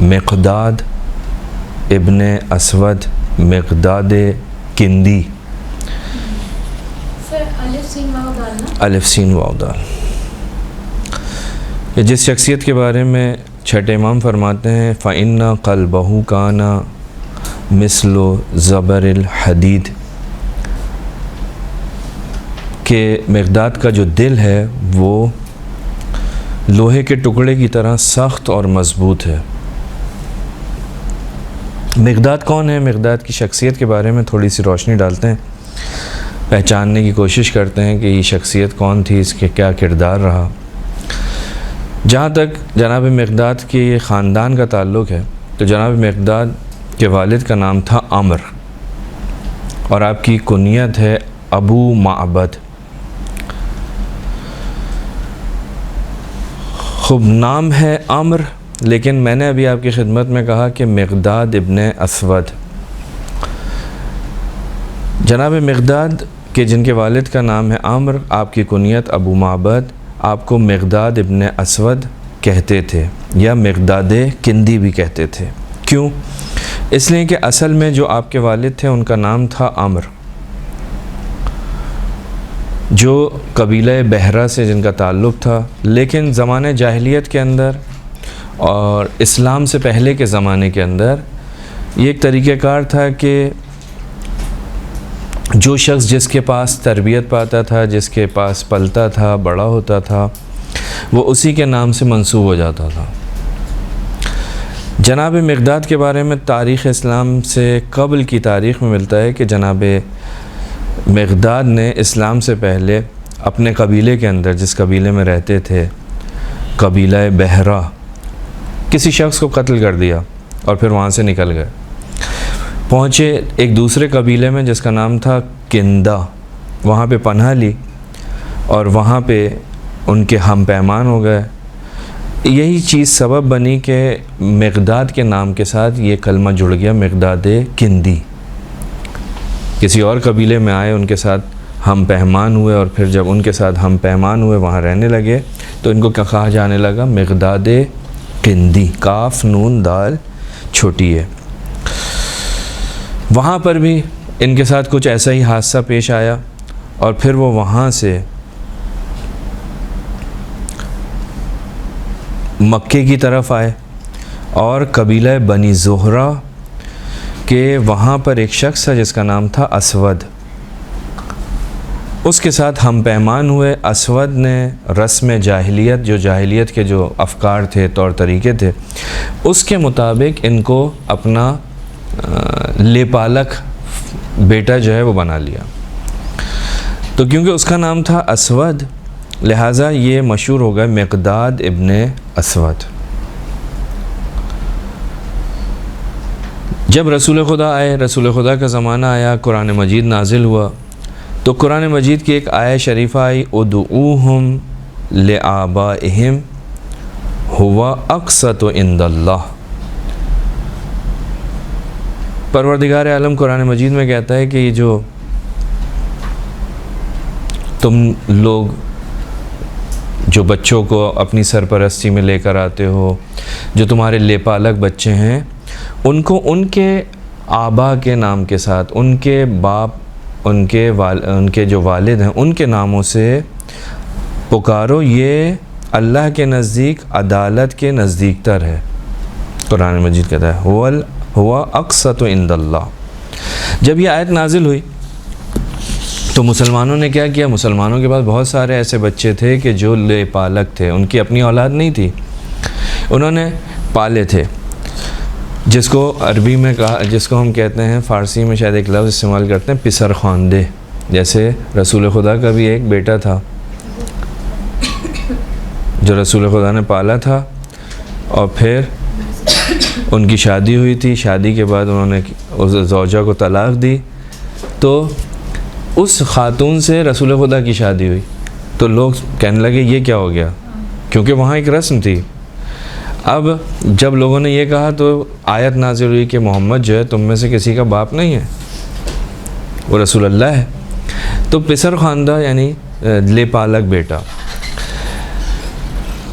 مقداد ابن اسود مقداد کندی. الف سین واو دال. جس شخصیت کے بارے میں چھٹے امام فرماتے ہیں فَإِنَّ قَلْبَهُ كَانَ مِثْلُ زَبَرِ الْحَدِيدِ، کہ مقداد کا جو دل ہے وہ لوہے کے ٹکڑے کی طرح سخت اور مضبوط ہے. مقداد کون ہے؟ مقداد کی شخصیت کے بارے میں تھوڑی سی روشنی ڈالتے ہیں، پہچاننے کی کوشش کرتے ہیں کہ یہ شخصیت کون تھی، اس کے کیا کردار رہا. جہاں تک جناب مقداد کے خاندان کا تعلق ہے تو جناب مقداد کے والد کا نام تھا عمر اور آپ کی کنیت ہے ابو معبد. خوب نام ہے عمر، لیکن میں نے ابھی آپ کی خدمت میں کہا کہ مقداد ابن اسود. جناب مقداد کہ جن کے والد کا نام ہے عمر، آپ کی کنیت ابو معبد، آپ کو مقداد ابن اسود کہتے تھے یا مقداد کندی بھی کہتے تھے. کیوں؟ اس لیے کہ اصل میں جو آپ کے والد تھے ان کا نام تھا عمر، جو قبیلہ بحرہ سے جن کا تعلق تھا. لیکن زمانے جاہلیت کے اندر اور اسلام سے پہلے کے زمانے کے اندر یہ ایک طریقہ کار تھا کہ جو شخص جس کے پاس تربیت پاتا تھا، جس کے پاس پلتا تھا، بڑا ہوتا تھا، وہ اسی کے نام سے منسوب ہو جاتا تھا. جناب مقداد کے بارے میں تاریخ اسلام سے قبل کی تاریخ میں ملتا ہے کہ جناب مقداد نے اسلام سے پہلے اپنے قبیلے کے اندر، جس قبیلے میں رہتے تھے قبیلہ بحرہ، کسی شخص کو قتل کر دیا اور پھر وہاں سے نکل گئے. پہنچے ایک دوسرے قبیلے میں جس کا نام تھا کندہ، وہاں پہ پناہ لی اور وہاں پہ ان کے ہم پیمان ہو گئے. یہی چیز سبب بنی کہ مقداد کے نام کے ساتھ یہ کلمہ جڑ گیا، مقداد کندی. کسی اور قبیلے میں آئے، ان کے ساتھ ہم پیمان ہوئے اور پھر جب ان کے ساتھ ہم پیمان ہوئے وہاں رہنے لگے تو ان کو کیا کہا جانے لگا؟ مقداد کندی. کاف نون دال چھوٹی ہے. وہاں پر بھی ان کے ساتھ کچھ ایسا ہی حادثہ پیش آیا اور پھر وہ وہاں سے مکے کی طرف آئے اور قبیلہ بنی زہرہ کے وہاں پر ایک شخص ہے جس کا نام تھا اسود، اس کے ساتھ ہم پیمان ہوئے. اسود نے رسم جاہلیت، جو جاہلیت کے جو افکار تھے، طور طریقے تھے، اس کے مطابق ان کو اپنا لے پالک بیٹا جو ہے وہ بنا لیا. تو کیونکہ اس کا نام تھا اسود لہٰذا یہ مشہور ہو گئے مقداد ابن اسود. جب رسول خدا آئے، رسول خدا کا زمانہ آیا، قرآن مجید نازل ہوا تو قرآن مجید کی ایک آیت شریفہ آئی ادعوہم لآبائہم ہوا اقسط عند اللہ. پروردگار عالم قرآن مجید میں کہتا ہے کہ یہ جو تم لوگ جو بچوں کو اپنی سرپرستی میں لے کر آتے ہو، جو تمہارے لے پالک بچے ہیں، ان کو ان کے آبا کے نام کے ساتھ، ان کے باپ، ان کے جو والد ہیں ان کے ناموں سے پکارو. یہ اللہ کے نزدیک عدالت کے نزدیک تر ہے. قرآن مجید کہتا ہے ہوا اقسط عند اللہ. جب یہ آیت نازل ہوئی تو مسلمانوں نے کیا کیا؟ مسلمانوں کے پاس بہت سارے ایسے بچے تھے کہ جو لے پالک تھے، ان کی اپنی اولاد نہیں تھی، انہوں نے پالے تھے، جس کو عربی میں کہا، جس کو ہم کہتے ہیں، فارسی میں شاید ایک لفظ استعمال کرتے ہیں پسر خواندے. جیسے رسول خدا کا بھی ایک بیٹا تھا جو رسول خدا نے پالا تھا اور پھر ان کی شادی ہوئی تھی. شادی کے بعد انہوں نے اس زوجہ کو طلاق دی تو اس خاتون سے رسول خدا کی شادی ہوئی. تو لوگ کہنے لگے یہ کیا ہو گیا، کیونکہ وہاں ایک رسم تھی. اب جب لوگوں نے یہ کہا تو آیت نازل ہوئی کہ محمد جو ہے تم میں سے کسی کا باپ نہیں ہے، وہ رسول اللہ ہے. تو پسر خواندہ یعنی لے پالک بیٹا.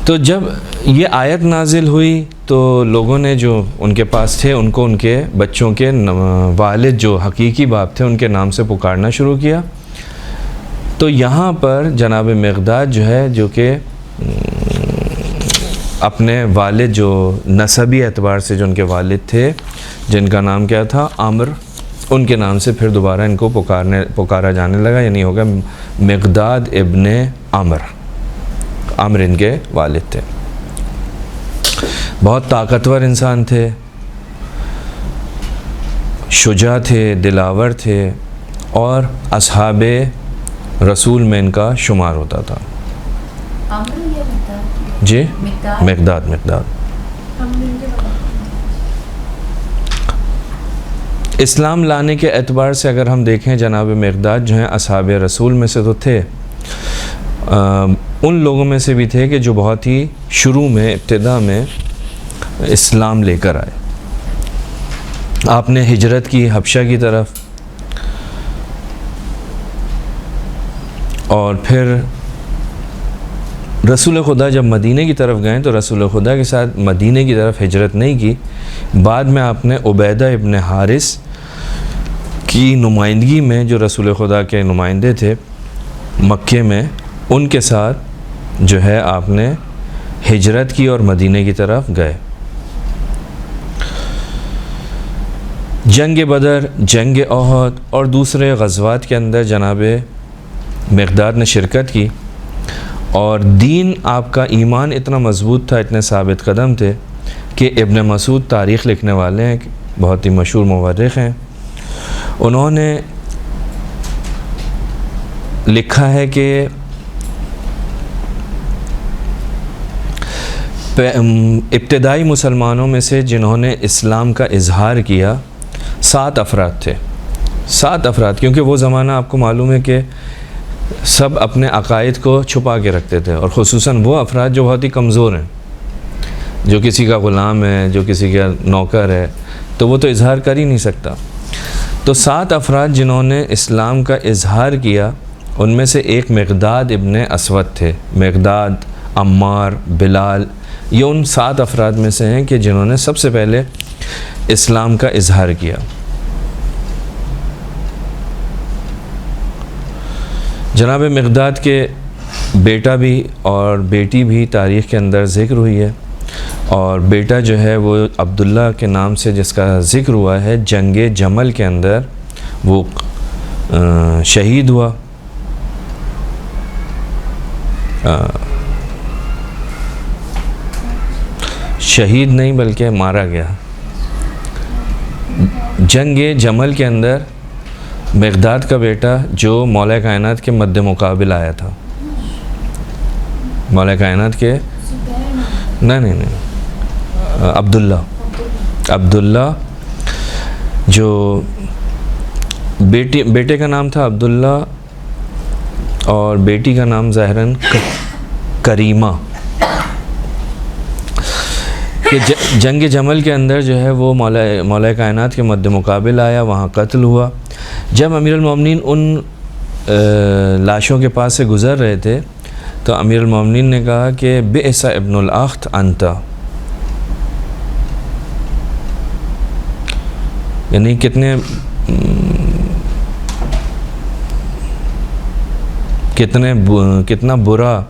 تو جب یہ آیت نازل ہوئی تو لوگوں نے جو ان کے پاس تھے ان کو ان کے بچوں کے والد جو حقیقی باپ تھے ان کے نام سے پکارنا شروع کیا. تو یہاں پر جناب مقداد جو ہے جو کہ اپنے والد جو نسبی اعتبار سے جو ان کے والد تھے جن کا نام کیا تھا عمر، ان کے نام سے پھر دوبارہ ان کو پکارا جانے لگا، یعنی ہوگا مقداد ابن عمر. عمر ان کے والد تھے. بہت طاقتور انسان تھے، شجاع تھے، دلاور تھے، اور اصحاب رسول میں ان کا شمار ہوتا تھا. جی مقداد. اسلام لانے کے اعتبار سے اگر ہم دیکھیں جناب مقداد جو ہیں اصحاب رسول میں سے تو تھے، ان لوگوں میں سے بھی تھے کہ جو بہت ہی شروع میں ابتدا میں اسلام لے کر آئے. آپ نے ہجرت کی حبشہ کی طرف، اور پھر رسول خدا جب مدینہ کی طرف گئے تو رسول خدا کے ساتھ مدینہ کی طرف ہجرت نہیں کی. بعد میں آپ نے عبیدہ ابن حارث کی نمائندگی میں، جو رسول خدا کے نمائندے تھے مکے میں، ان کے ساتھ جو ہے آپ نے ہجرت کی اور مدینہ کی طرف گئے. جنگ بدر، جنگ احد اور دوسرے غزوات کے اندر جناب مقداد نے شرکت کی، اور دین آپ کا ایمان اتنا مضبوط تھا، اتنے ثابت قدم تھے کہ ابن مسعود تاریخ لکھنے والے ہیں، بہت ہی مشہور مورخ ہیں، انہوں نے لکھا ہے کہ ابتدائی مسلمانوں میں سے جنہوں نے اسلام کا اظہار کیا 7 افراد تھے. 7 افراد، کیونکہ وہ زمانہ آپ کو معلوم ہے کہ سب اپنے عقائد کو چھپا کے رکھتے تھے، اور خصوصاً وہ افراد جو بہت ہی کمزور ہیں، جو کسی کا غلام ہے، جو کسی کا نوکر ہے، تو وہ تو اظہار کر ہی نہیں سکتا. تو 7 افراد جنہوں نے اسلام کا اظہار کیا، ان میں سے ایک مقداد ابن اسود تھے. مقداد، عمار، بلال، یہ ان 7 افراد میں سے ہیں کہ جنہوں نے سب سے پہلے اسلام کا اظہار کیا. جناب مقداد کے بیٹا بھی اور بیٹی بھی تاریخ کے اندر ذکر ہوئی ہے، اور بیٹا جو ہے وہ عبداللہ کے نام سے جس کا ذکر ہوا ہے، جنگ جمل کے اندر وہ شہید ہوا. شہید نہیں بلکہ مارا گیا. جنگ جمل کے اندر مقداد کا بیٹا جو مولا کائنات کے مد مقابل آیا تھا، مولا کائنات کے نہیں عبداللہ جو بیٹے کا نام تھا عبداللہ، اور بیٹی کا نام ظاہراً کریمہ. کہ جنگ جمل کے اندر جو ہے وہ مولا کائنات کے مد مقابل آیا، وہاں قتل ہوا. جب امیر المومنین ان لاشوں کے پاس سے گزر رہے تھے تو امیر المومنین نے کہا کہ بئس ابن الاخت انت، یعنی کتنا برا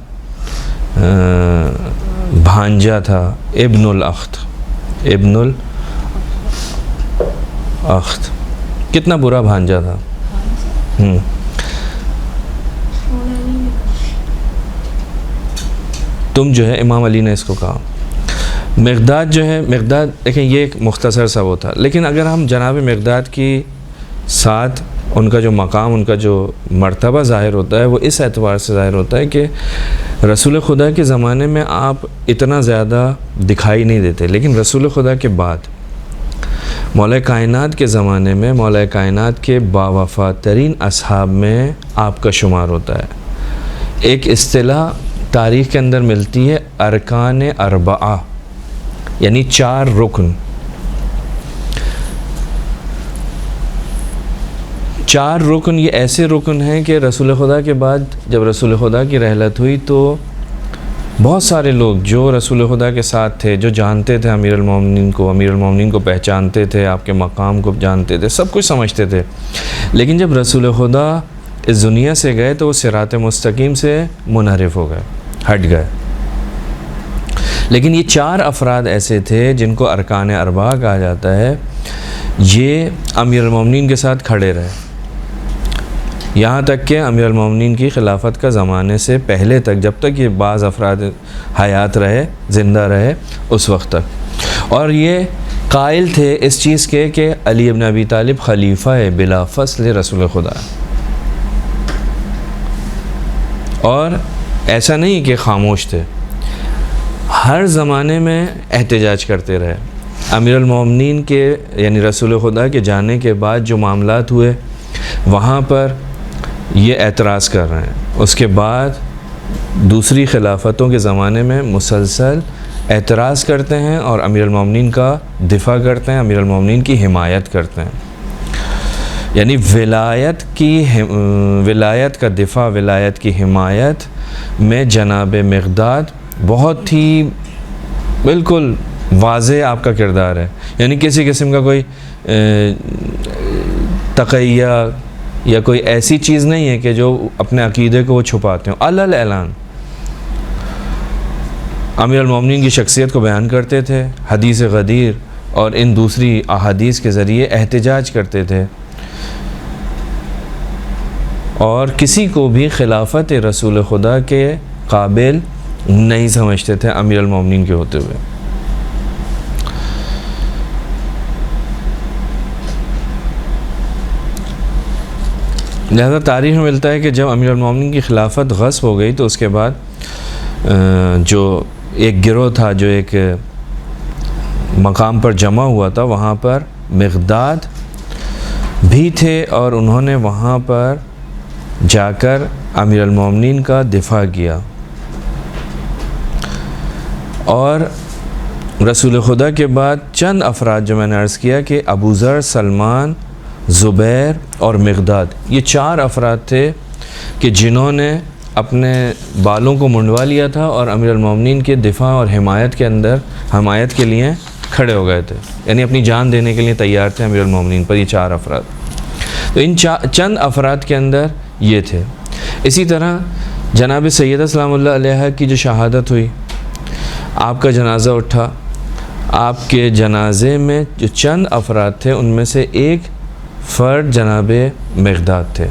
بھانجا تھا ابن الاخت. کتنا برا بھانجا تھا. تم جو ہے امام علی نے اس کو کہا. مقداد جو ہے، مقداد دیکھیں یہ ایک مختصر سا وہ تھا، لیکن اگر ہم جناب مقداد کی ساتھ ان کا جو مقام، ان کا جو مرتبہ ظاہر ہوتا ہے، وہ اس اعتبار سے ظاہر ہوتا ہے کہ رسول خدا کے زمانے میں آپ اتنا زیادہ دکھائی نہیں دیتے، لیکن رسول خدا کے بعد مولا کائنات کے زمانے میں مولا کائنات کے باوفا ترین اصحاب میں آپ کا شمار ہوتا ہے. ایک اصطلاح تاریخ کے اندر ملتی ہے ارکان اربعہ، یعنی 4 رکن. 4 رکن یہ ایسے رکن ہیں کہ رسول خدا کے بعد جب رسول خدا کی رحلت ہوئی تو بہت سارے لوگ جو رسول خدا کے ساتھ تھے، جو جانتے تھے امیر المومنین کو پہچانتے تھے، آپ کے مقام کو جانتے تھے، سب کچھ سمجھتے تھے، لیکن جب رسول خدا اس دنیا سے گئے تو وہ صراط مستقیم سے منحرف ہو گئے، ہٹ گئے۔ لیکن یہ 4 افراد ایسے تھے جن کو ارکان اربعہ کہا جاتا ہے، یہ امیر المومنین کے ساتھ کھڑے رہے، یہاں تک کہ امیر المومنین کی خلافت کا زمانے سے پہلے تک، جب تک یہ بعض افراد حیات رہے، زندہ رہے، اس وقت تک۔ اور یہ قائل تھے اس چیز کے کہ علی ابن ابی طالب خلیفہ بلا فصل رسول خدا، اور ایسا نہیں کہ خاموش تھے، ہر زمانے میں احتجاج کرتے رہے۔ امیر المومنین کے یعنی رسول خدا کے جانے کے بعد جو معاملات ہوئے وہاں پر یہ اعتراض کر رہے ہیں، اس کے بعد دوسری خلافتوں کے زمانے میں مسلسل اعتراض کرتے ہیں اور امیر المومنین کا دفاع کرتے ہیں، امیر المومنین کی حمایت کرتے ہیں۔ یعنی ولایت کا دفاع، ولایت کی حمایت میں جناب مقداد بہت ہی بالکل واضح آپ کا کردار ہے، یعنی کسی قسم کا کوئی تقیہ یا کوئی ایسی چیز نہیں ہے کہ جو اپنے عقیدے کو وہ چھپاتے ہوں، علل اعلان امیر المومنین کی شخصیت کو بیان کرتے تھے، حدیث غدیر اور ان دوسری احادیث کے ذریعے احتجاج کرتے تھے، اور کسی کو بھی خلافت رسول خدا کے قابل نہیں سمجھتے تھے امیر المومنین کے ہوتے ہوئے۔ لہذا تاریخ میں ملتا ہے کہ جب امیر المومنین کی خلافت غصب ہو گئی تو اس کے بعد جو ایک گروہ تھا جو ایک مقام پر جمع ہوا تھا، وہاں پر مقداد بھی تھے، اور انہوں نے وہاں پر جا کر امیر المومنین کا دفاع کیا، اور رسول خدا کے بعد چند افراد جو میں نے عرض کیا کہ ابو ذر، سلمان، زبیر اور مقداد، یہ 4 افراد تھے کہ جنہوں نے اپنے بالوں کو منڈوا لیا تھا اور امیر المومنین کے دفاع اور حمایت کے لیے کھڑے ہو گئے تھے، یعنی اپنی جان دینے کے لیے تیار تھے امیر المومنین پر، یہ 4 افراد۔ تو ان چند افراد کے اندر یہ تھے۔ اسی طرح جناب سیدہ سلام اللہ علیہ کی جو شہادت ہوئی، آپ کا جنازہ اٹھا، آپ کے جنازے میں جو چند افراد تھے ان میں سے ایک فرد جناب مقداد تھے۔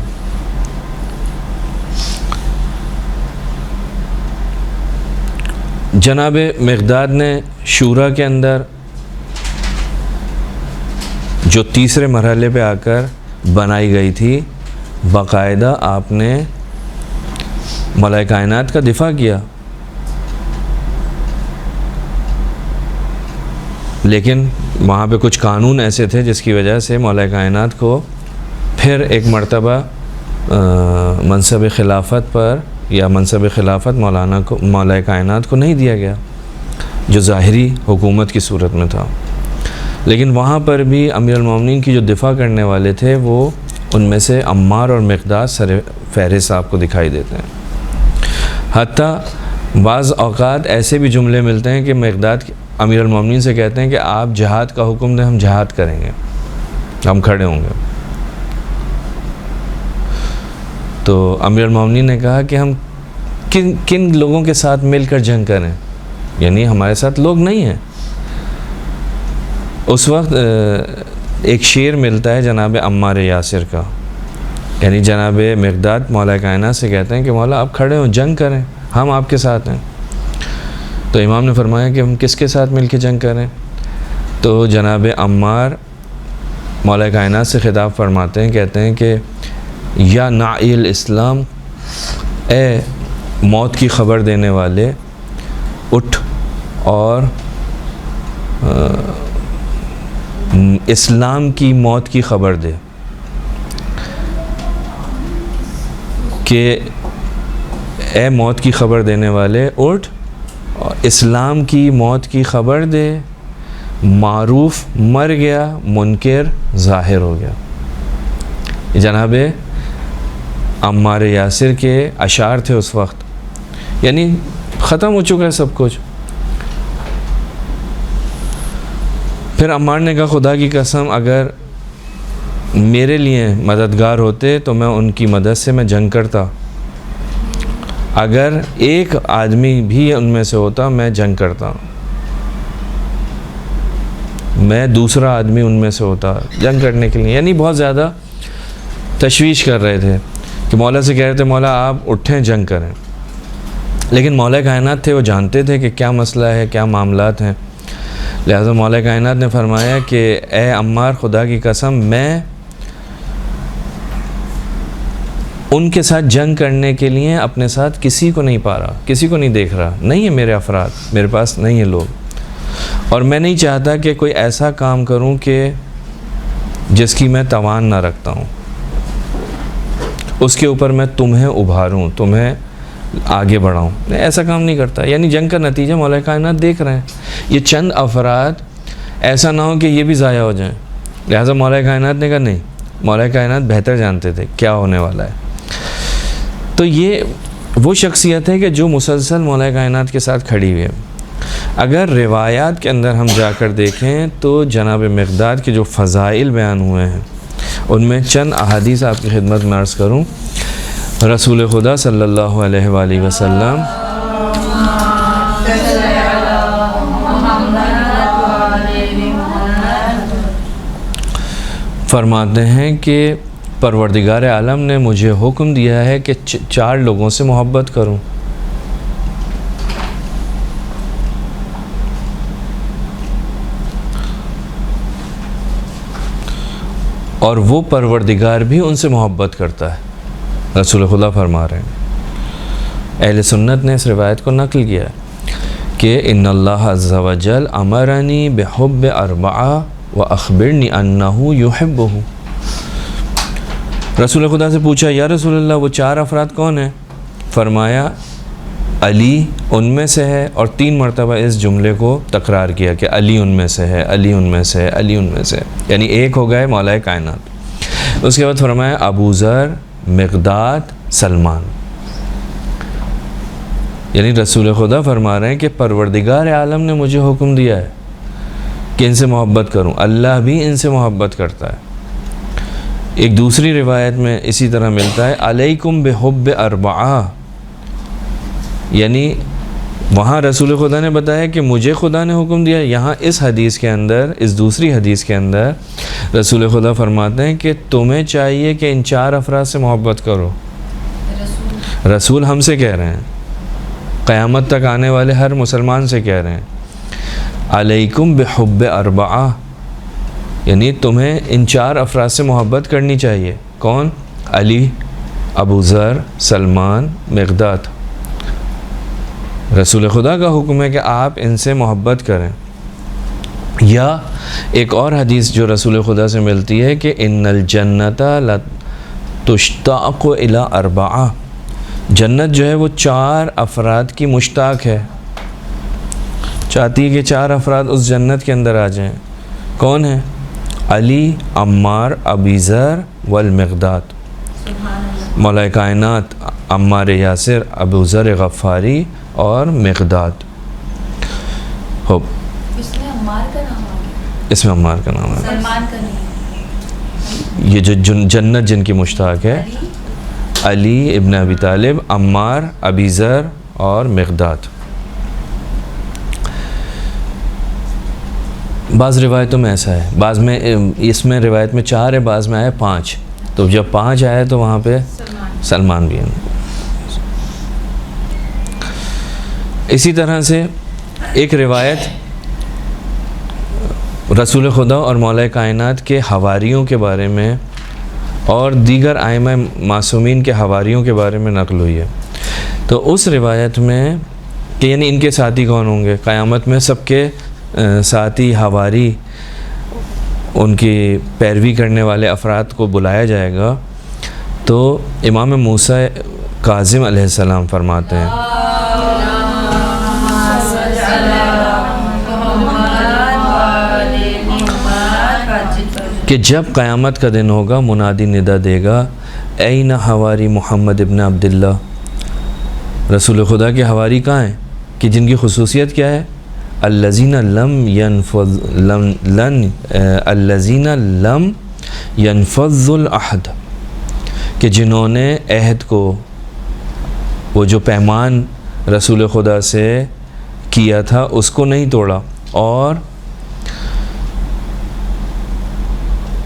جناب مقداد نے شورا کے اندر جو تیسرے مرحلے پہ آ کر بنائی گئی تھی، باقاعدہ آپ نے مولا کائنات کا دفاع کیا، لیکن وہاں پہ کچھ قانون ایسے تھے جس کی وجہ سے مولا کائنات کو پھر ایک مرتبہ منصب خلافت پر یا منصب خلافت مولا کائنات کو نہیں دیا گیا، جو ظاہری حکومت کی صورت میں تھا۔ لیکن وہاں پر بھی امیر المومنین کی جو دفاع کرنے والے تھے وہ ان میں سے عمار اور مقداد سر فہرست آپ کو دکھائی دیتے ہیں۔ حتیٰ بعض اوقات ایسے بھی جملے ملتے ہیں کہ مقداد امیر المومنین سے کہتے ہیں کہ آپ جہاد کا حکم دیں، ہم جہاد کریں گے، ہم کھڑے ہوں گے۔ تو امیر المومنین نے کہا کہ ہم کن لوگوں کے ساتھ مل کر جنگ کریں، یعنی ہمارے ساتھ لوگ نہیں ہیں۔ اس وقت ایک شعر ملتا ہے جناب عمار یاسر کا، یعنی جناب مقداد مولا کائنات سے کہتے ہیں کہ مولا آپ کھڑے ہوں، جنگ کریں، ہم آپ کے ساتھ ہیں۔ تو امام نے فرمایا کہ ہم کس کے ساتھ مل کے جنگ کریں؟ تو جناب عمار مولا کائنات سے خطاب فرماتے ہیں، کہتے ہیں کہ یا نائی الاسلام، اے موت کی خبر دینے والے، اٹھ اور اسلام کی موت کی خبر دے، کہ اے موت کی خبر دینے والے اٹھ اور اسلام کی موت کی خبر دے، معروف مر گیا، منکر ظاہر ہو گیا۔ جناب عمار یاسر کے اشعار تھے اس وقت، یعنی ختم ہو چکا ہے سب کچھ. پھر عمار نے کہا خدا کی قسم اگر میرے لیے مددگار ہوتے تو میں ان کی مدد سے میں جنگ کرتا، اگر ایک آدمی بھی ان میں سے ہوتا میں جنگ کرتا، میں دوسرا آدمی ان میں سے ہوتا جنگ کرنے کے لیے. یعنی بہت زیادہ تشویش کر رہے تھے کہ مولا سے کہہ رہے تھے مولا آپ اٹھیں جنگ کریں، لیکن مولا کائنات تھے، وہ جانتے تھے کہ کیا مسئلہ ہے، کیا معاملات ہیں. لہذا مولا کائنات نے فرمایا کہ اے عمار خدا کی قسم میں ان کے ساتھ جنگ کرنے کے لیے اپنے ساتھ کسی کو نہیں پا رہا، کسی کو نہیں دیکھ رہا، نہیں ہے میرے افراد، میرے پاس نہیں ہے لوگ، اور میں نہیں چاہتا کہ کوئی ایسا کام کروں کہ جس کی میں توان نہ رکھتا ہوں، اس کے اوپر میں تمہیں ابھاروں، تمہیں آگے بڑھاؤں. ایسا کام نہیں کرتا. یعنی جنگ کا نتیجہ مولا کائنات دیکھ رہے ہیں. یہ چند افراد ایسا نہ ہو کہ یہ بھی ضائع ہو جائیں. لہٰذا مولا کائنات نے کہا نہیں، مولا کائنات بہتر جانتے تھے کیا ہونے والا ہے. تو یہ وہ شخصیت ہے کہ جو مسلسل مولا کائنات کے ساتھ کھڑی ہوئی ہے. اگر روایات کے اندر ہم جا کر دیکھیں تو جناب مقداد کے جو فضائل بیان ہوئے ہیں ان میں چند احادیث آپ کی خدمت میں عرض کروں. رسول خدا صلی اللہ علیہ وآلہ وسلم فرماتے ہیں کہ پروردگار عالم نے مجھے حکم دیا ہے کہ 4 لوگوں سے محبت کروں. اور وہ پروردگار بھی ان سے محبت کرتا ہے. رسول خدا فرما رہے ہیں. اہل سنت نے اس روایت کو نقل کیا کہ ان اللہ عز و جل امرنی بحب 4 واخبرنی انہ یحبہ. رسول خدا سے پوچھا یا رسول اللہ وہ 4 افراد کون ہیں؟ فرمایا علی ان میں سے ہے، اور 3 مرتبہ اس جملے کو تکرار کیا کہ علی ان میں سے ہے، علی ان میں سے ہے، علی ان میں سے ہے. یعنی ایک ہو گئے مولا کائنات. اس کے بعد فرمایا ابو ذر، مقداد، سلمان. یعنی رسول خدا فرما رہے ہیں کہ پروردگار عالم نے مجھے حکم دیا ہے کہ ان سے محبت کروں، اللہ بھی ان سے محبت کرتا ہے. ایک دوسری روایت میں اسی طرح ملتا ہے علیکم بحب 4. یعنی وہاں رسول خدا نے بتایا کہ مجھے خدا نے حکم دیا. یہاں اس حدیث کے اندر، اس دوسری حدیث کے اندر رسول خدا فرماتے ہیں کہ تمہیں چاہیے کہ ان 4 افراد سے محبت کرو. رسول ہم سے کہہ رہے ہیں، قیامت تک آنے والے ہر مسلمان سے کہہ رہے ہیں علیکم بحب 4. یعنی تمہیں ان 4 افراد سے محبت کرنی چاہیے. کون؟ علی، ابو ذر، سلمان، مقداد. رسول خدا کا حکم ہے کہ آپ ان سے محبت کریں. یا ایک اور حدیث جو رسول خدا سے ملتی ہے کہ ان الجنت لتشتاق الی 4. جنت جو ہے وہ 4 افراد کی مشتاق ہے، چاہتی ہے کہ 4 افراد اس جنت کے اندر آ جائیں. کون ہیں؟ علی، عمار، ابی ذر والمقداد. مولا کائنات عمار یاسر، ابو ذر غفاری اور مقداد. اس میں عمار کا نام آ گیا. اس میں عمار کا نام ہے. سلمان کا نہیں. یہ جو جنت جن کی مشتاق ہے علی ابن ابی طالب، عمار، ابی ذر اور مقداد. بعض روایتوں میں ایسا ہے، بعض میں اس میں روایت میں 4 ہے، بعض میں آئے 5. تو جب 5 آئے تو وہاں پہ سلمان بھی ہیں. اسی طرح سے ایک روایت رسول خدا اور مولا کائنات کے حواریوں کے بارے میں اور دیگر ائمہ معصومین کے حواریوں کے بارے میں نقل ہوئی ہے. تو اس روایت میں کہ یعنی ان کے ساتھی کون ہوں گے، قیامت میں سب کے ساتھی حواری، ان کی پیروی کرنے والے افراد کو بلایا جائے گا. تو امام موسیٰ کاظم علیہ السلام فرماتے ہیں کہ جب قیامت کا دن ہوگا منادی ندا دے گا این حواری محمد ابن عبداللہ. رسول خدا کے حواری کہاں ہیں؟ کہ جن کی خصوصیت کیا ہے؟ الذین لم ينفذوا العہد، کہ جنہوں نے عہد کو، وہ جو پیمان رسول خدا سے کیا تھا اس کو نہیں توڑا، اور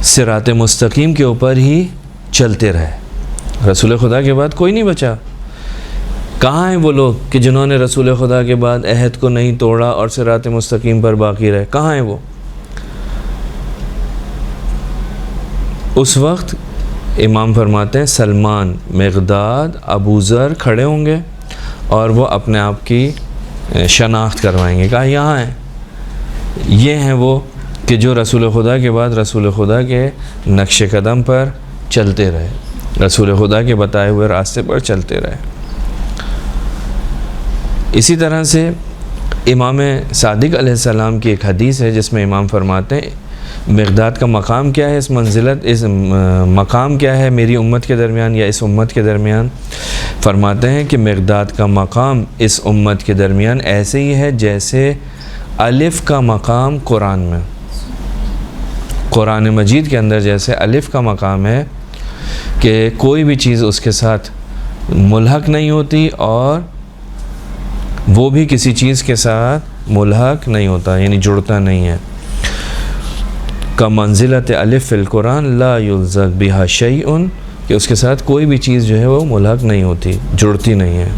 صراط مستقیم کے اوپر ہی چلتے رہے۔ رسول خدا کے بعد کوئی نہیں بچا۔ کہاں ہیں وہ لوگ کہ جنہوں نے رسول خدا کے بعد عہد کو نہیں توڑا اور صراط مستقیم پر باقی رہے؟ کہاں ہیں وہ؟ اس وقت امام فرماتے ہیں سلمان، مقداد، ابو ذر کھڑے ہوں گے اور وہ اپنے آپ کی شناخت کروائیں گے، کہا یہاں ہیں، یہ ہیں وہ کہ جو رسول خدا کے بعد رسول خدا کے نقش قدم پر چلتے رہے، رسول خدا کے بتائے ہوئے راستے پر چلتے رہے۔ اسی طرح سے امام صادق علیہ السلام کی ایک حدیث ہے جس میں امام فرماتے ہیں مقداد کا مقام کیا ہے، اس منزلت، اس مقام کیا ہے میری امت کے درمیان یا اس امت کے درمیان؟ فرماتے ہیں کہ مقداد کا مقام اس امت کے درمیان ایسے ہی ہے جیسے الف کا مقام قرآن میں، قرآن مجید کے اندر جیسے الف کا مقام ہے کہ کوئی بھی چیز اس کے ساتھ ملحق نہیں ہوتی اور وہ بھی کسی چیز کے ساتھ ملحق نہیں ہوتا، یعنی جڑتا نہیں ہے۔ کا منزلت الف فی القرآن لا یلزق بہا شیء، کہ اس کے ساتھ کوئی بھی چیز جو ہے وہ ملحق نہیں ہوتی، جڑتی نہیں ہے،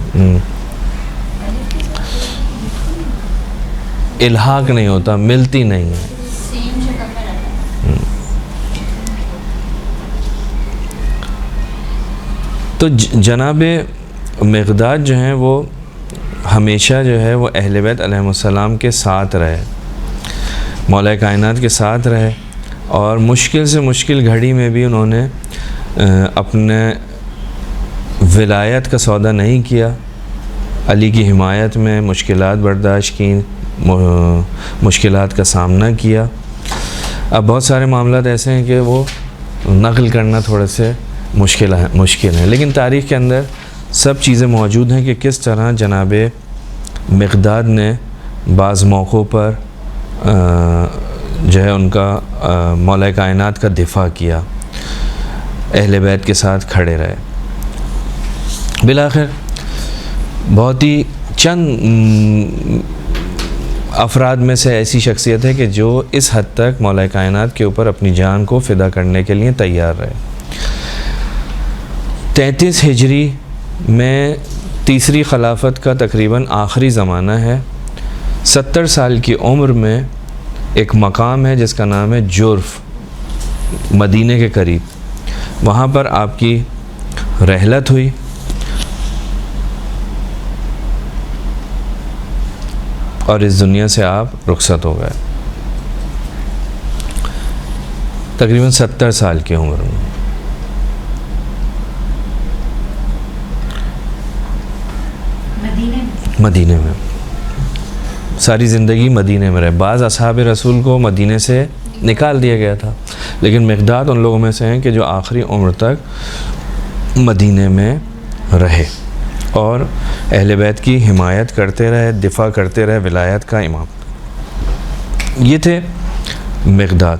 الحاق نہیں ہوتا، ملتی نہیں ہے۔ سیم شکل میں رہتا ہے۔ تو جناب مقداد جو ہیں وہ ہمیشہ جو ہے وہ اہل بیت علیہ السلام کے ساتھ رہے، مولا کائنات کے ساتھ رہے، اور مشکل سے مشکل گھڑی میں بھی انہوں نے اپنے ولایت کا سودا نہیں کیا، علی کی حمایت میں مشکلات برداشت کی، مشکلات کا سامنا کیا۔ اب بہت سارے معاملات ایسے ہیں کہ وہ نقل کرنا تھوڑے سے مشکل ہیں، لیکن تاریخ کے اندر سب چیزیں موجود ہیں کہ کس طرح جناب مقداد نے بعض موقعوں پر جو ہے ان کا مولا کائنات کا دفاع کیا، اہل بیت کے ساتھ کھڑے رہے۔ بالآخر بہت ہی چند افراد میں سے ایسی شخصیت ہے کہ جو اس حد تک مولا کائنات کے اوپر اپنی جان کو فدا کرنے کے لیے تیار رہے۔ 33 ہجری میں تیسری خلافت کا تقریباً آخری زمانہ ہے۔ 70 سال کی عمر میں ایک مقام ہے جس کا نام ہے جرف، مدینہ کے قریب، وہاں پر آپ کی رحلت ہوئی۔ اور اس دنیا سے آپ رخصت ہو گئے تقریباً 70 سال کی عمر میں۔ مدینہ میں ساری زندگی مدینہ میں رہے۔ بعض اصحاب رسول کو مدینہ سے نکال دیا گیا تھا، لیکن مقداد ان لوگوں میں سے ہیں کہ جو آخری عمر تک مدینہ میں رہے اور اہل بیت کی حمایت کرتے رہے، دفاع کرتے رہے ولایت کا امام۔ یہ تھے مقداد۔